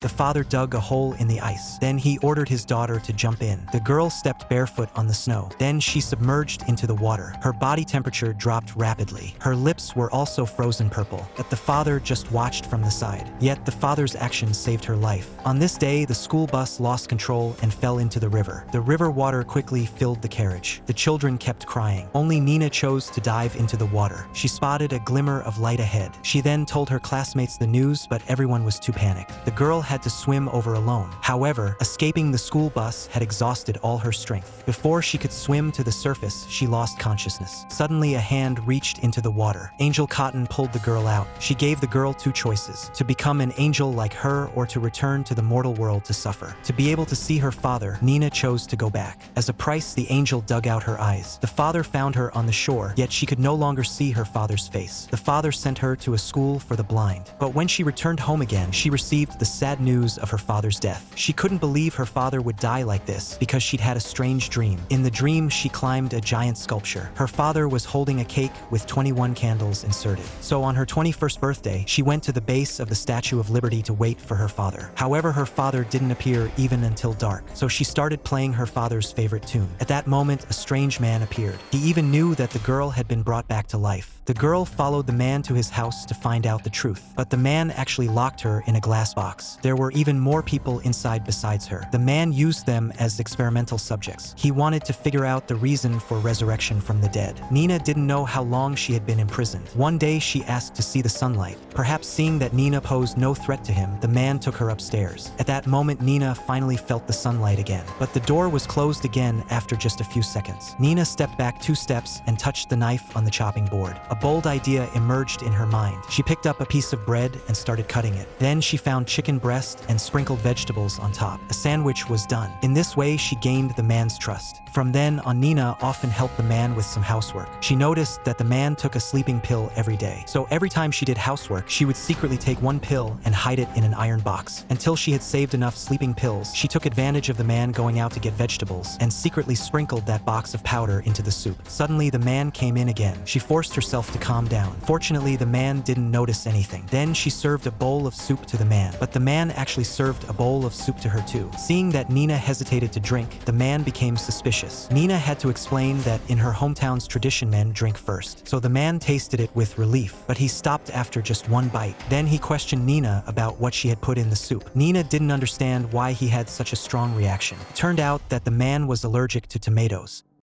The father dug a hole in the ice. Then he ordered his daughter to jump in. The girl stepped barefoot on the snow. Then she submerged into the water. Her body temperature dropped rapidly. Her lips were also frozen purple. But the father just watched from the side. Yet the father's actions saved her life. On this day, the school bus lost control and fell into the river. The river water quickly filled the carriage. The children kept crying. Only Nina chose to dive into the water. She spotted a glimmer of light ahead. She then told her classmates the news, but everyone was too panicked. The girl had to swim over alone. However, escaping the school bus had exhausted all her strength. Before she could swim to the surface, she lost consciousness. Suddenly, a hand reached into the water. Angel Cotton pulled the girl out. She gave the girl two choices: to become an angel like her or to return to the mortal world to suffer. To be able to see her father, Nina chose to go back. As a price, the angel dug out her eyes. The father found her on the shore, yet she could no longer see her father's face. The father sent her to a school for the blind. But when she returned home again, she received the sad news of her father's death. She couldn't believe her father would die like this because she'd had a strange dream. In the dream, she climbed a giant sculpture. Her father was holding a cake with 21 candles inserted. So on her 21st birthday, she went to the base of the Statue of Liberty to wait for her father. However, her father didn't appear even until dark, so she started playing her father's favorite tune. At that moment, a strange man appeared. He even knew that the girl had been brought back to life. The girl followed the man to his house to find out the truth, but the man actually locked her in a glass box. There were even more people inside besides her. The man used them as experimental subjects. He wanted to figure out the reason for resurrection from the dead. Nina didn't know how long she had been imprisoned. One day she asked to see the sunlight. Perhaps seeing that Nina posed no threat to him, the man took her upstairs. At that moment, Nina finally felt the sunlight again. But the door was closed again after just a few seconds. Nina stepped back 2 steps and touched the knife on the chopping board. A bold idea emerged in her mind. She picked up a piece of bread and started cutting it. Then she found chicken breast and sprinkled vegetables on top. A sandwich was done. In this way, she gained the man's trust. From then on, Nina often helped the man with some housework. She noticed that the man took a sleeping pill every day. So every time she did housework, she would secretly take one pill and hide it in an iron box. Until she had saved enough sleeping pills, she took advantage of the man going out to get vegetables and secretly sprinkled that box of powder into the soup. Suddenly, the man came in again. She forced herself to calm down. Fortunately, the man didn't notice anything. Then she served a bowl of soup to the man, but the man actually served a bowl of soup to her too. Seeing that Nina hesitated to drink, the man became suspicious. Nina had to explain that in her hometown's tradition, men drink first. So the man tasted it with relief, but he stopped after just one bite. Then he questioned Nina about what she had put in the soup. Nina didn't understand why he had such a strong reaction. It turned out that the man was allergic to tomatoes.